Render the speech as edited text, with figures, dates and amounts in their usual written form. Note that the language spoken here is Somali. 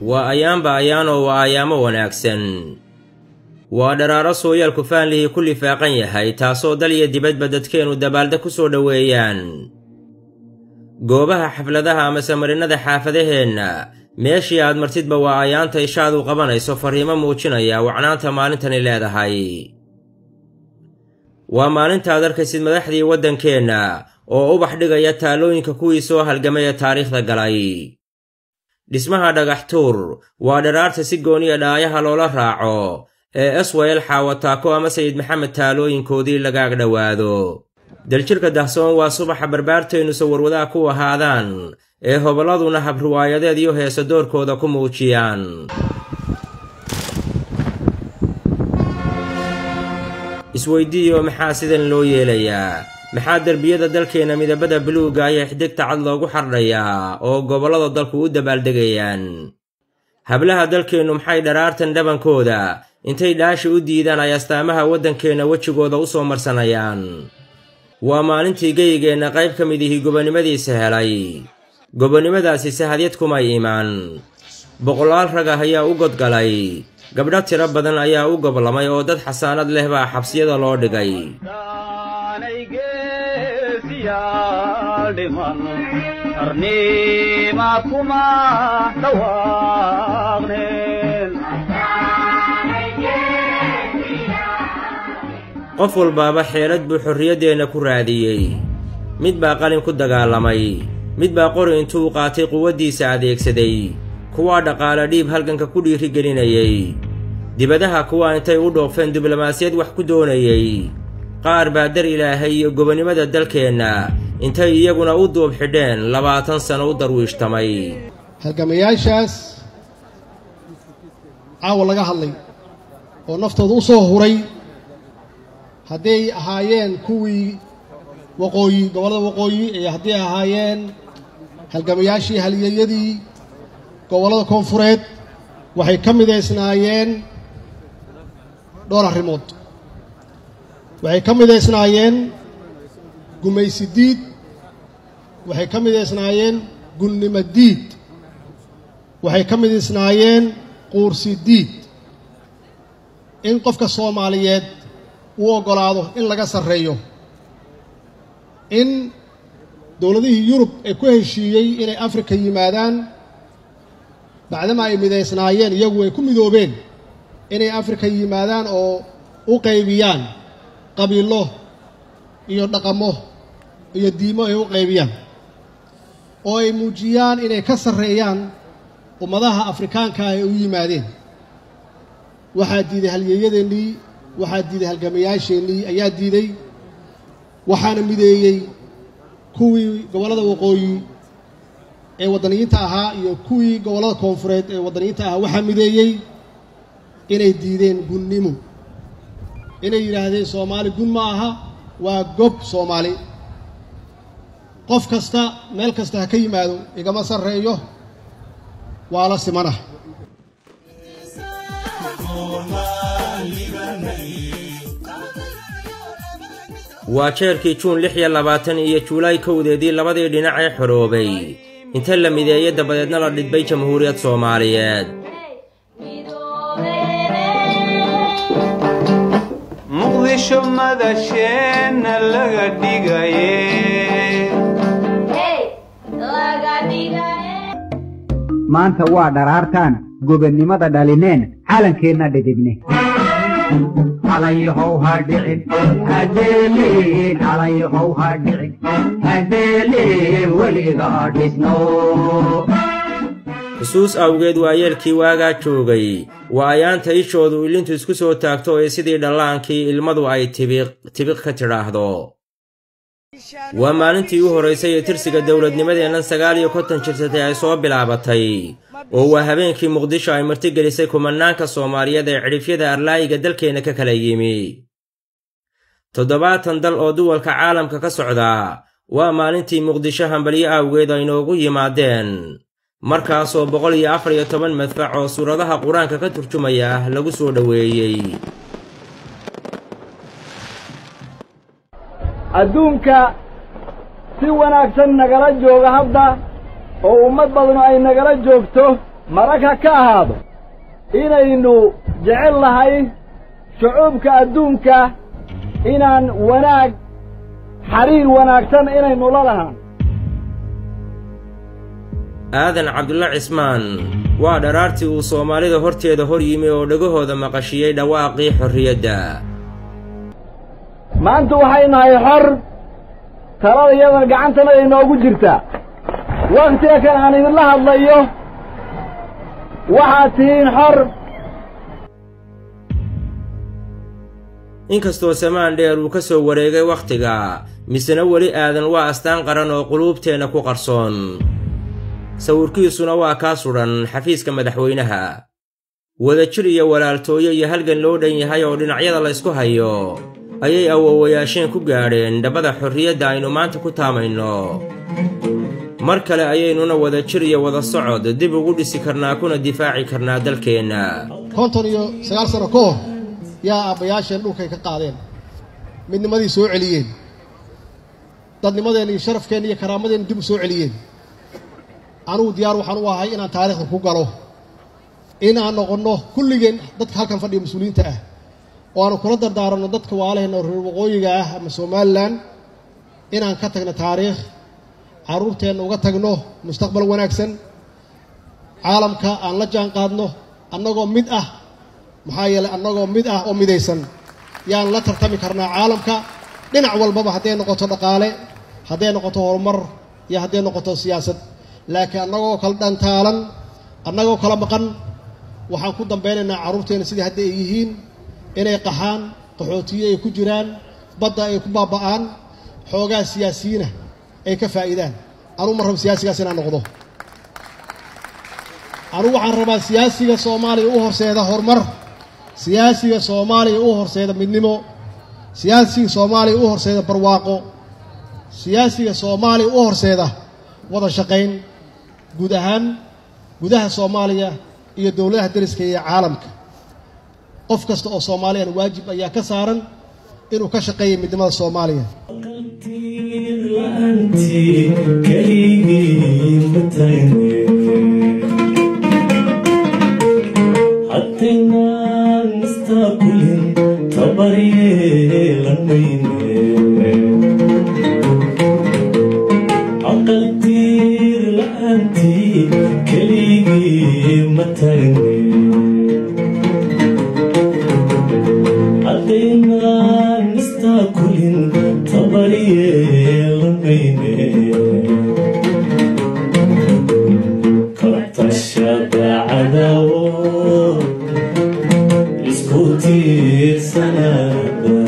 وأيام بأيان وأيام وناكسن ودرارة سويا الكفان له كل فاقين هاي تاسو دليا دبد بددكين ودبالده كسو دويان goobaha xafladaha ama samarinada xaafadaheena meeshii aad martid ba waa ayaanta ishaadu qabanayso fariimo muujinaya wacnaanta maalintani leedahay waa maalinta aad arkaysid madaxdii waddankeena oo ubax dhigaya taalooyinka kuwii soo halgamay taariikhda galay dhismaha dhagaxtuur waa dharaarta si gooniya dhaayaha loola raaco ee SYL xaawataako ama Sayid Maxamed taalooyinkoodii lagaag dhawaado daljirka dahsoon waa subaxa barbaarteenu sawirwadaa ku ahaadaan ee hoboladuna hab riwaayadeed iyo heeso doorkooda ku muujiyaan isweydiiyo maxaa sidan loo yeelayaa maxaa darbiyada dalkeena midabada buluuga iyo xidigta cad loogu xardhayaa oo gobolada dalku u dabaaldegayaan hablaha dalkeenu maxay dharaartan dhabankooda intay dhaashi u diidaan ay astaamaha waddankeena wejigooda u soo marsanayaan waa maalintii geyigeenna qayb ka mid ihi gobonimadiisa helay gobonimadaasi sahadyad kumay imaan boqolaal rag ah ayaa u godgalay gabdho tiro badan ayaa u goblamay oo dad xasaanad leh baa xabsiyada loo dhigay qof walbaaba xeelad buu xorriyaddeena ku raadiyey mid baa qalin ku dagaalamay mid baa qori intuu qaatay quwaddiisa adeegsaday kuwaa dhaqaale dhiib halganka ku dhiirigelinayay dibadaha kuwaa intay u dhoofeen diblomaasiyad wax ku doonayay qaar baa dar ilaahay iyo gobonimada dalkeenna intay iyaguna u duub xidheen 20 sano u darwiishtamay halgamayaashaas caawa laga hadlay oo naftooda u soo huray hadday ahaayeen kuwii waqooyi gobolada waqooyi ee hadday ahaayeen halgamayaashii halyeeyadii gobolada koonfureed waxay ka midaysnaayeen dhowr arrimood waxay ka midaysnaayeen gumaysi diid waxay ka midaysnaayeen gunnimo diid waxay ka midaysnaayeen quursi diid in qofka Soomaaliyeed uu ogolaado in laga sarreeyo in dawladihii Yurub ay ku heshiiyey inay Afrika yimaadaan bacdama ay midaysnaayeen iyagu ay ku midoobeen inay Afrika yimaadaan oo u qaybiyaan qabiilo iyo dhaqamo iyo diimo ay u qaybiyaan oo ay muujiyaan inay ka sarreeyaan ummadaha Afrikaanka ay u yimaadeen waxaa diiday halyeeyadeennii waxaa diiday halgamayaasheenii ayaa diiday waxaana mideeyey kuwii gobolada waqooyi ee wadaniyiinta ahaa iyo kuwii gobolada koonfureed ee wadaniyiinta ahaa waxaa mideeyey inay diideen gunnimo inay yidhaahdeen Soomaali gun ma aha waa gob Soomaali qof kasta meel kasta ha ka yimaado igama sarreeyo waa la simana waa jeerkii Juun 26 iyo Juulaay 1 labadii dhinac ee xoroobay inta la mideeyay dabadeedna la dhidbay Jamhuuriyad Soomaaliyeed muqdisho madasheena laga dhigaye maanta waa dharaartaan gobonimada dhalineen calankeenna dhidibne عليهو هادعين هديلين عليهو هادعين هديلين وليغا ديسنو xusuus awgeed waa yeelkii waagaa joogay waa ayaanta ishoodu ilintu isku soo taagto ee sidii dhallaankii ilmadu ay tibiq ka tidhaahdo waa maalintii u horeysay ee tirsiga dawladnimadeennan 59 jirsatay ay soo bilaabatay oo waa habeenkii Muqdisho ay martigelisay kumanaanka Soomaaliyeed ee cidhifyada arlaayiga dalkeena ka kala yimi 7 dal oo duwalka caalamka ka socda waa maalintii Muqdisho hambaliyo awgeed ay noogu yimaadeen markaasoo 114 madfac oo suuradaha quraanka ka turjumaya lagu soo dhaweeyay adduunka si wanaagsan nagala jooga hadda oo ummad badan ay nagala joogto maraka ka ahaado inaynu jecel lahay shucuubka adduunka inaan wanaag xiriir wanaagsan inaynu la lahaan aadan cabdulla cismaan waa dharaartii uu Soomaalida horteeda hor yimi oo dhagahooda maqashiyay dhawaaqii xorriyadda maanta waxay nahay xor talada iyada gacantana inoogu jirta waqtiga kan aan idin la hadlayo waxaad tihiin xor inkastoo samaan dheer uu ka soo wareegay wakhtiga misna weli aadan waa astaan qaran oo quluubteena ku qarsoon sawirkiisuna waa ka suran xafiiska madaxweynaha wadajir iyo walaaltooyo iyo halgan loo dhan yahay oo dhinacyada la isku hayo ayay awoowayaasheen ku gaadheen dhabada xorriyadda aynu maanta ku taamayno mar kale ayaynuna wadajir iyo wada socod dib ugu dhisi karnaa kuna difaaci karnaa dalkeenna 59 sano ka hor yaa aabbayaasheen dhulkay ka qaadeen midnimadii soo celiyeen dadnimadeen iyo sharafkeen iyo karaamadeen dib u soo celiyeen anuu diyaar waxaan u ahay inaan taariikhda ku galo in aan noqonno kulligeen dadka halkan fadhiya mas'uuliyiinta ah oo aanu kula dardaaranno dadka waalaheenna reer waqooyiga ah ama Somaliland inaan ka tagno taariikh caruurteenna uga tagno mustaqbal wanaagsan caalamka aan la jaan qaadno annagoo mid ah maxaa yeelay annagoo mid ah oo midaysan yaan la tartami karnaa caalamka dhinac walbaba hadday noqoto dhaqaale hadday noqoto horumar iyo hadday noqoto siyaasad laakiin annagoo kala dhantaalan annagoo kala maqan waxaan ku dambaynaynaa caruurteena sidii hadda ay yihiin inay qaxaan qaxootiye ay ku jiraan badda ay ku baaba'aan xoogaa siyaasiyiina ay ka faa'iidaan anuu ma rabo siyaasigaas inaan noqdo anuu waxaan rabaa siyaasiga Soomaaliya u horseeda horumar siyaasiga Soomaaliya u horseeda midnimo siyaasiga Soomaaliya u horseeda barwaaqo siyaasiga Soomaaliya u horseeda wada shaqayn guud ahaan gudaha Soomaaliya iyo dawladaha dariska iyo caalamka qof kasta oo Soomaaliyan waajib ayaa ka saaran inuu ka shaqeeyo midnimada Soomaaliya Iskuti sanada